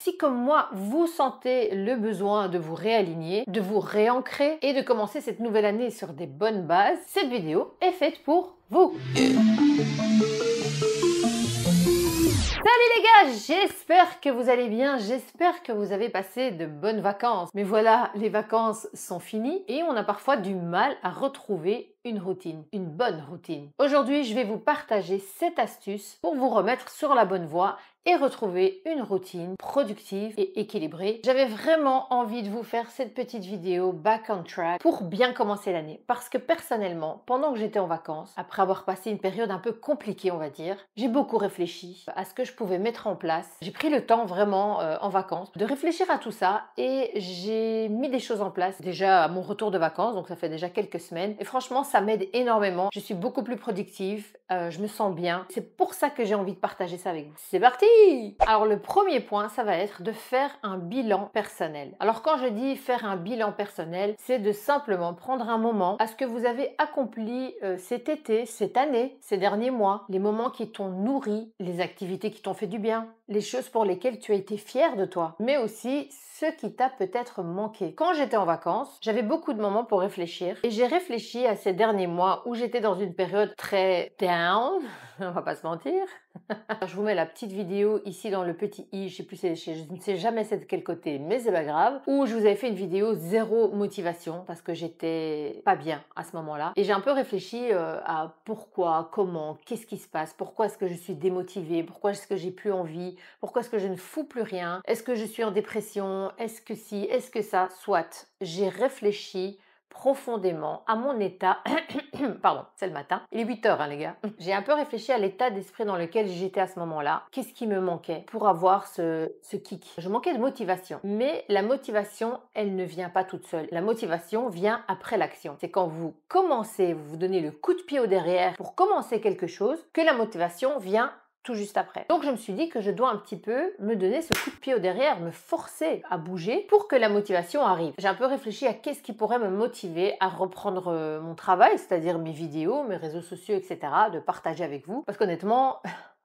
Si comme moi, vous sentez le besoin de vous réaligner, de vous réancrer et de commencer cette nouvelle année sur des bonnes bases, cette vidéo est faite pour vous. Salut les gars, j'espère que vous allez bien, j'espère que vous avez passé de bonnes vacances. Mais voilà, les vacances sont finies et on a parfois du mal à retrouver une routine, une bonne routine. Aujourd'hui, je vais vous partager 7 astuces pour vous remettre sur la bonne voie et retrouver une routine productive et équilibrée. J'avais vraiment envie de vous faire cette petite vidéo back on track pour bien commencer l'année. Parce que personnellement, pendant que j'étais en vacances, après avoir passé une période un peu compliquée, on va dire, j'ai beaucoup réfléchi à ce que je pouvais mettre en place. J'ai pris le temps vraiment en vacances de réfléchir à tout ça et j'ai mis des choses en place déjà à mon retour de vacances, donc ça fait déjà quelques semaines. Et franchement, ça m'aide énormément. Je suis beaucoup plus productive, je me sens bien. C'est pour ça que j'ai envie de partager ça avec vous. C'est parti! Alors le premier point, ça va être de faire un bilan personnel. Alors quand je dis faire un bilan personnel, c'est de simplement prendre un moment à ce que vous avez accompli cet été, cette année, ces derniers mois, les moments qui t'ont nourri, les activités qui t'ont fait du bien, les choses pour lesquelles tu as été fier de toi, mais aussi ce qui t'a peut-être manqué. Quand j'étais en vacances, j'avais beaucoup de moments pour réfléchir et j'ai réfléchi à ces derniers mois où j'étais dans une période très down, on va pas se mentir. Je vous mets la petite vidéo ici dans le petit i, je sais plus, je ne sais jamais c'est de quel côté, mais c'est pas grave, où je vous avais fait une vidéo zéro motivation parce que j'étais pas bien à ce moment-là. Et j'ai un peu réfléchi à pourquoi, comment, qu'est-ce qui se passe, pourquoi est-ce que je suis démotivée, pourquoi est-ce que j'ai plus envie, pourquoi est-ce que je ne fous plus rien, est-ce que je suis en dépression, est-ce que si, est-ce que ça, soit. J'ai réfléchi profondément à mon état, pardon, c'est le matin, il est 8h les gars, j'ai un peu réfléchi à l'état d'esprit dans lequel j'étais à ce moment-là, qu'est-ce qui me manquait pour avoir ce kick. Je manquais de motivation, mais la motivation, elle ne vient pas toute seule. La motivation vient après l'action. C'est quand vous commencez, vous vous donnez le coup de pied au derrière pour commencer quelque chose, que la motivation vient tout juste après. Donc je me suis dit que je dois un petit peu me donner ce coup de pied au derrière, me forcer à bouger pour que la motivation arrive. J'ai un peu réfléchi à qu'est-ce qui pourrait me motiver à reprendre mon travail, c'est-à-dire mes vidéos, mes réseaux sociaux, etc., de partager avec vous. Parce qu'honnêtement,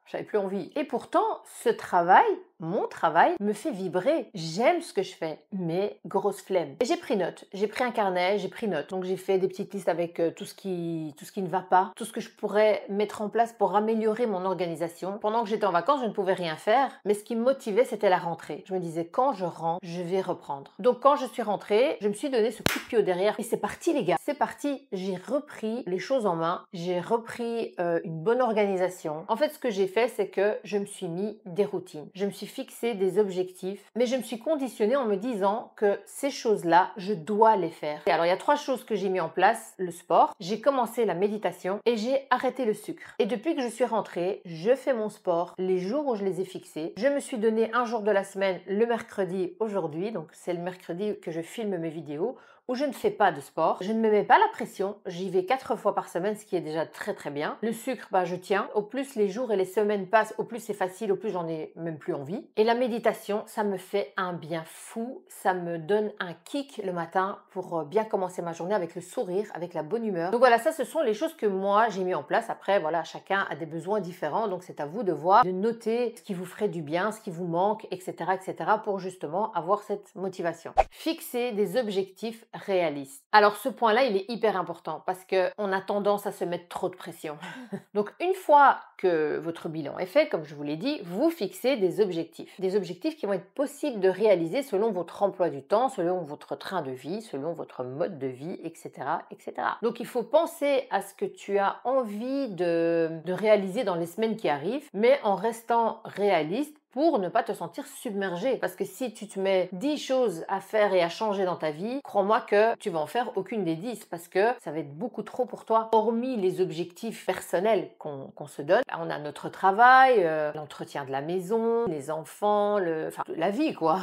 j'avais plus envie. Et pourtant, ce travail, mon travail, me fait vibrer. J'aime ce que je fais, mais grosse flemme. Et j'ai pris note. J'ai pris un carnet, j'ai pris note. Donc j'ai fait des petites listes avec tout ce qui ne va pas, tout ce que je pourrais mettre en place pour améliorer mon organisation. Pendant que j'étais en vacances, je ne pouvais rien faire, mais ce qui me motivait, c'était la rentrée. Je me disais, quand je rentre, je vais reprendre. Donc quand je suis rentrée, je me suis donné ce coup de pied au derrière et c'est parti les gars. C'est parti. J'ai repris les choses en main. J'ai repris une bonne organisation. En fait, ce que j'ai fait, c'est que je me suis mis des routines. Je me suis fixé des objectifs, mais je me suis conditionnée en me disant que ces choses-là, je dois les faire. Et alors, il y a 3 choses que j'ai mis en place. Le sport, j'ai commencé la méditation et j'ai arrêté le sucre. Et depuis que je suis rentrée, je fais mon sport les jours où je les ai fixés. Je me suis donné un jour de la semaine, le mercredi aujourd'hui, donc c'est le mercredi que je filme mes vidéos, où je ne fais pas de sport. Je ne me mets pas la pression. J'y vais 4 fois par semaine, ce qui est déjà très très bien. Le sucre, je tiens. Au plus les jours et les semaines passent, au plus c'est facile, au plus j'en ai même plus envie. Et la méditation, ça me fait un bien fou. Ça me donne un kick le matin pour bien commencer ma journée avec le sourire, avec la bonne humeur. Donc voilà, ça ce sont les choses que moi j'ai mis en place. Après, voilà, chacun a des besoins différents. Donc c'est à vous de voir, de noter ce qui vous ferait du bien, ce qui vous manque, etc., etc. pour justement avoir cette motivation. Fixer des objectifs réaliste. Alors ce point-là, il est hyper important parce qu'on a tendance à se mettre trop de pression. Donc une fois que votre bilan est fait, comme je vous l'ai dit, vous fixez des objectifs. Des objectifs qui vont être possibles de réaliser selon votre emploi du temps, selon votre train de vie, selon votre mode de vie, etc., etc. Donc il faut penser à ce que tu as envie de réaliser dans les semaines qui arrivent, mais en restant réaliste pour ne pas te sentir submergé. Parce que si tu te mets 10 choses à faire et à changer dans ta vie, crois-moi que tu vas en faire aucune des 10 parce que ça va être beaucoup trop pour toi. Hormis les objectifs personnels qu'on se donne, on a notre travail, l'entretien de la maison, les enfants, la vie quoi,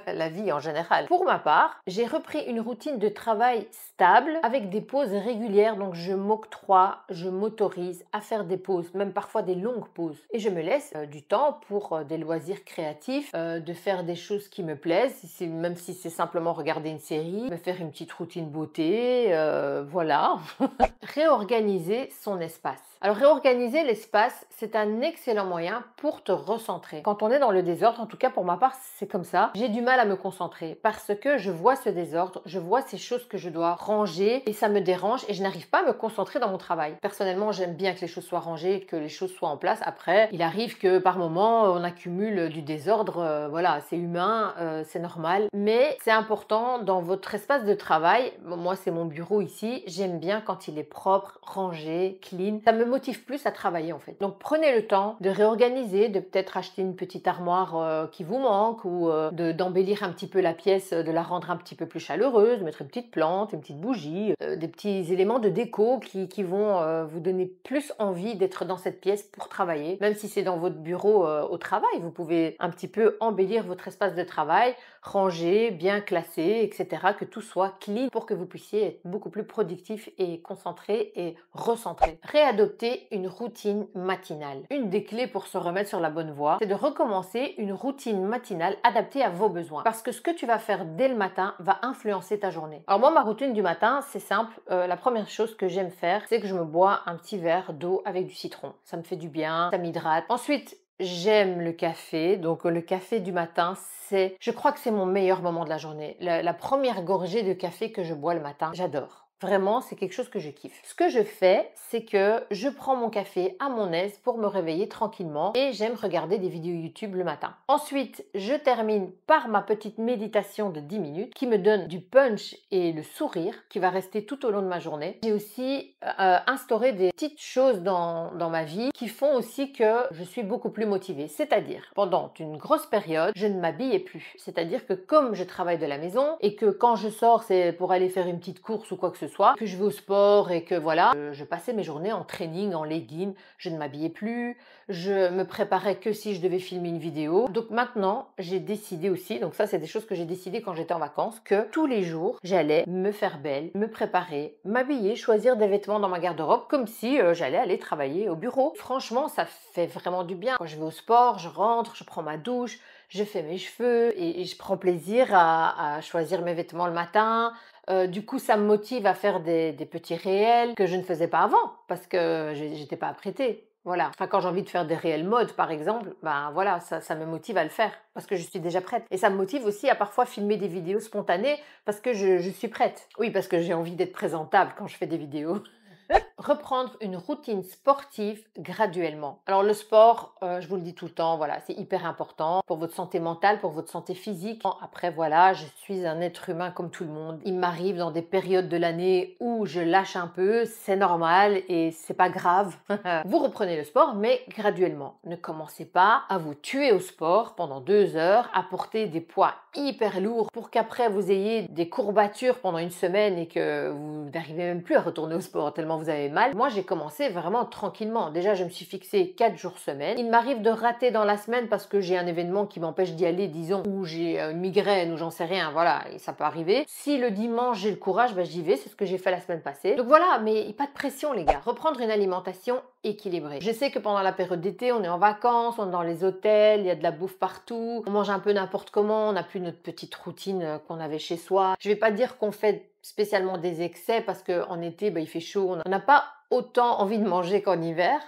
la vie en général. Pour ma part, j'ai repris une routine de travail stable avec des pauses régulières, donc je m'octroie, je m'autorise à faire des pauses, même parfois des longues pauses. Et je me laisse du temps pour des loisirs créatifs, de faire des choses qui me plaisent, même si c'est simplement regarder une série, me faire une petite routine beauté, voilà. Réorganiser son espace. Alors réorganiser l'espace, c'est un excellent moyen pour te recentrer. Quand on est dans le désordre, en tout cas pour ma part, c'est comme ça, j'ai du mal à me concentrer parce que je vois ce désordre, je vois ces choses que je dois ranger et ça me dérange et je n'arrive pas à me concentrer dans mon travail. Personnellement, j'aime bien que les choses soient rangées, que les choses soient en place. Après, il arrive que par moment, on accumule du désordre, voilà, c'est humain, c'est normal. Mais c'est important dans votre espace de travail, moi c'est mon bureau ici, j'aime bien quand il est propre, rangé, clean. Ça me motive plus à travailler en fait. Donc prenez le temps de réorganiser, de peut-être acheter une petite armoire qui vous manque ou d'embellir un petit peu la pièce, de la rendre un petit peu plus chaleureuse, de mettre une petite plante, une petite bougie, des petits éléments de déco qui vont vous donner plus envie d'être dans cette pièce pour travailler. Même si c'est dans votre bureau au travail, vous pouvez un petit peu embellir votre espace de travail, ranger, bien classé, etc. Que tout soit clean pour que vous puissiez être beaucoup plus productif et concentré et recentré. Réadopter une routine matinale. Une des clés pour se remettre sur la bonne voie, c'est de recommencer une routine matinale adaptée à vos besoins. Parce que ce que tu vas faire dès le matin va influencer ta journée. Alors moi, ma routine du matin, c'est simple. La première chose que j'aime faire, c'est que je me bois un petit verre d'eau avec du citron. Ça me fait du bien, ça m'hydrate. Ensuite, j'aime le café, donc le café du matin, je crois que c'est mon meilleur moment de la journée. La première gorgée de café que je bois le matin, j'adore. Vraiment, c'est quelque chose que je kiffe. Ce que je fais, c'est que je prends mon café à mon aise pour me réveiller tranquillement et j'aime regarder des vidéos YouTube le matin. Ensuite, je termine par ma petite méditation de 10 minutes qui me donne du punch et le sourire qui va rester tout au long de ma journée. J'ai aussi instauré des petites choses dans ma vie qui font aussi que je suis beaucoup plus motivée. C'est-à-dire, pendant une grosse période, je ne m'habillais plus. C'est-à-dire que comme je travaille de la maison et que quand je sors, c'est pour aller faire une petite course ou quoi que ce soit, que je vais au sport et que voilà, je passais mes journées en training, en legging, je ne m'habillais plus, je me préparais que si je devais filmer une vidéo. Donc maintenant, j'ai décidé aussi, donc ça c'est des choses que j'ai décidé quand j'étais en vacances, que tous les jours, j'allais me faire belle, me préparer, m'habiller, choisir des vêtements dans ma garde-robe comme si j'allais aller travailler au bureau. Franchement, ça fait vraiment du bien. Quand je vais au sport, je rentre, je prends ma douche, je fais mes cheveux et je prends plaisir à choisir mes vêtements le matin. Du coup, ça me motive à faire des petits réels que je ne faisais pas avant parce que j'étais pas apprêtée. Voilà. Enfin, quand j'ai envie de faire des réels mode, par exemple, ben voilà, ça me motive à le faire parce que je suis déjà prête. Et ça me motive aussi à parfois filmer des vidéos spontanées parce que je suis prête. Oui, parce que j'ai envie d'être présentable quand je fais des vidéos. Reprendre une routine sportive graduellement. Alors le sport, je vous le dis tout le temps, voilà, c'est hyper important pour votre santé mentale, pour votre santé physique. Après voilà, je suis un être humain comme tout le monde. Il m'arrive dans des périodes de l'année où je lâche un peu, c'est normal et c'est pas grave. Vous reprenez le sport, mais graduellement. Ne commencez pas à vous tuer au sport pendant 2 heures, à porter des poids hyper lourds pour qu'après vous ayez des courbatures pendant une semaine et que vous n'arrivez même plus à retourner au sport tellement vous avez mal. Moi, j'ai commencé vraiment tranquillement. Déjà, je me suis fixé 4 jours semaine. Il m'arrive de rater dans la semaine parce que j'ai un événement qui m'empêche d'y aller, disons, ou j'ai une migraine ou j'en sais rien, voilà, et ça peut arriver. Si le dimanche j'ai le courage, j'y vais, c'est ce que j'ai fait la semaine passée. Donc voilà, mais pas de pression les gars. Reprendre une alimentation équilibrée. Je sais que pendant la période d'été, on est en vacances, on est dans les hôtels, il y a de la bouffe partout, on mange un peu n'importe comment, on n'a plus notre petite routine qu'on avait chez soi. Je vais pas dire qu'on fait spécialement des excès parce qu'en été, il fait chaud, on n'a pas autant envie de manger qu'en hiver,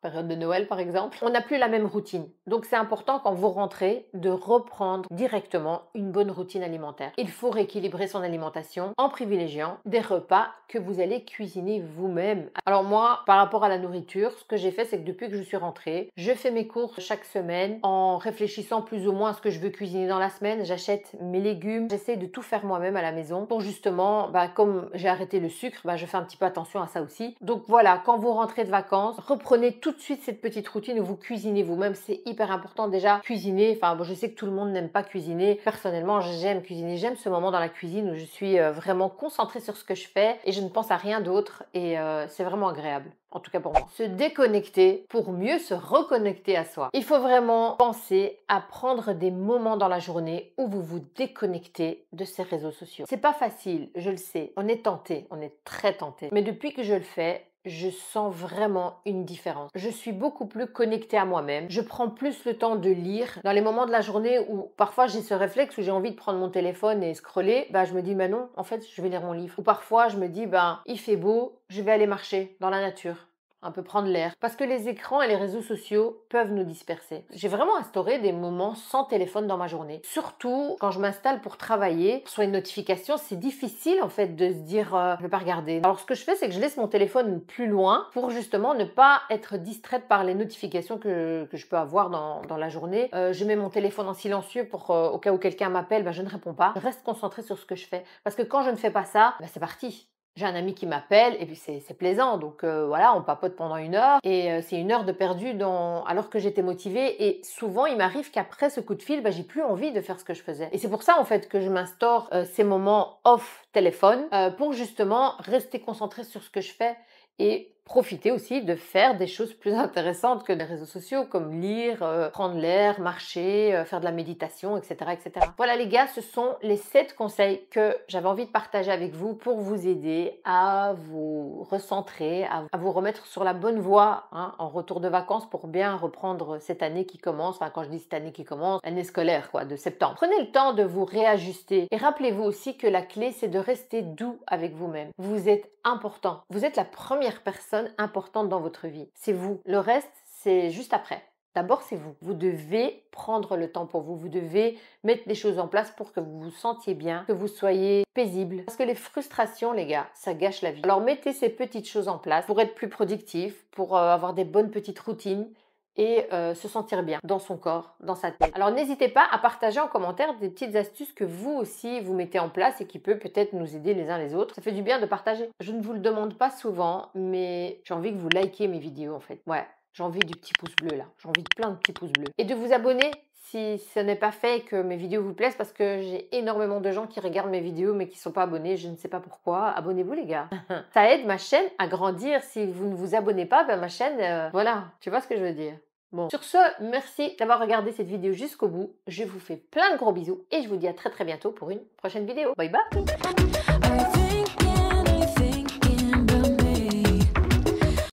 période de Noël par exemple. On n'a plus la même routine. Donc c'est important quand vous rentrez de reprendre directement une bonne routine alimentaire. Il faut rééquilibrer son alimentation en privilégiant des repas que vous allez cuisiner vous-même. Alors moi, par rapport à la nourriture, ce que j'ai fait, c'est que depuis que je suis rentrée, je fais mes courses chaque semaine en réfléchissant plus ou moins à ce que je veux cuisiner dans la semaine. J'achète mes légumes, j'essaie de tout faire moi-même à la maison pour justement, comme j'ai arrêté le sucre, je fais un petit peu attention à ça aussi. Donc voilà, quand vous rentrez de vacances, reprenez tout de suite cette petite routine où vous cuisinez vous-même. C'est hyper important déjà. Cuisiner, je sais que tout le monde n'aime pas cuisiner. Personnellement, j'aime cuisiner. J'aime ce moment dans la cuisine où je suis vraiment concentrée sur ce que je fais et je ne pense à rien d'autre et c'est vraiment agréable. En tout cas pour moi. Se déconnecter pour mieux se reconnecter à soi. Il faut vraiment penser à prendre des moments dans la journée où vous vous déconnectez de ces réseaux sociaux. C'est pas facile, je le sais. On est tenté, on est très tenté. Mais depuis que je le fais, je sens vraiment une différence. Je suis beaucoup plus connectée à moi-même. Je prends plus le temps de lire. Dans les moments de la journée où parfois j'ai ce réflexe où j'ai envie de prendre mon téléphone et scroller, je me dis non, en fait, je vais lire mon livre. Ou parfois je me dis il fait beau, je vais aller marcher dans la nature. un peu prendre l'air. Parce que les écrans et les réseaux sociaux peuvent nous disperser. J'ai vraiment instauré des moments sans téléphone dans ma journée. Surtout quand je m'installe pour travailler, soit une notification, c'est difficile en fait de se dire je vais pas regarder. Alors ce que je fais, c'est que je laisse mon téléphone plus loin pour justement ne pas être distraite par les notifications que je peux avoir dans la journée. Je mets mon téléphone en silencieux pour au cas où quelqu'un m'appelle, je ne réponds pas. Je reste concentrée sur ce que je fais. Parce que quand je ne fais pas ça, c'est parti. J'ai un ami qui m'appelle et puis c'est plaisant. Donc voilà, on papote pendant 1 heure et c'est 1 heure de perdu alors que j'étais motivée. Et souvent, il m'arrive qu'après ce coup de fil, j'ai plus envie de faire ce que je faisais. Et c'est pour ça en fait que je m'instaure ces moments off téléphone pour justement rester concentrée sur ce que je fais et profiter aussi de faire des choses plus intéressantes que les réseaux sociaux, comme lire, prendre l'air, marcher, faire de la méditation, etc., etc. Voilà les gars, ce sont les 7 conseils que j'avais envie de partager avec vous pour vous aider à vous recentrer, à vous remettre sur la bonne voie en retour de vacances pour bien reprendre cette année qui commence. Enfin, quand je dis cette année qui commence, l'année scolaire de septembre. Prenez le temps de vous réajuster et rappelez-vous aussi que la clé, c'est de rester doux avec vous-même. Vous êtes important. Vous êtes la première personne importante dans votre vie. C'est vous. Le reste, c'est juste après. D'abord, c'est vous. Vous devez prendre le temps pour vous. Vous devez mettre des choses en place pour que vous vous sentiez bien, que vous soyez paisible. Parce que les frustrations, les gars, ça gâche la vie. Alors, mettez ces petites choses en place pour être plus productif, pour avoir des bonnes petites routines et se sentir bien dans son corps, dans sa tête. Alors n'hésitez pas à partager en commentaire des petites astuces que vous aussi vous mettez en place et qui peut peut-être nous aider les uns les autres. Ça fait du bien de partager. Je ne vous le demande pas souvent, mais j'ai envie que vous likiez mes vidéos en fait. Ouais, j'ai envie du petit pouce bleu là. J'ai envie de plein de petits pouces bleus. Et de vous abonner si ce n'est pas fait et que mes vidéos vous plaisent, parce que j'ai énormément de gens qui regardent mes vidéos mais qui ne sont pas abonnés, je ne sais pas pourquoi. Abonnez-vous les gars. Ça aide ma chaîne à grandir. Si vous ne vous abonnez pas, ma chaîne, voilà, tu vois ce que je veux dire. Bon. Sur ce, merci d'avoir regardé cette vidéo jusqu'au bout. Je vous fais plein de gros bisous et je vous dis à très bientôt pour une prochaine vidéo. Bye bye.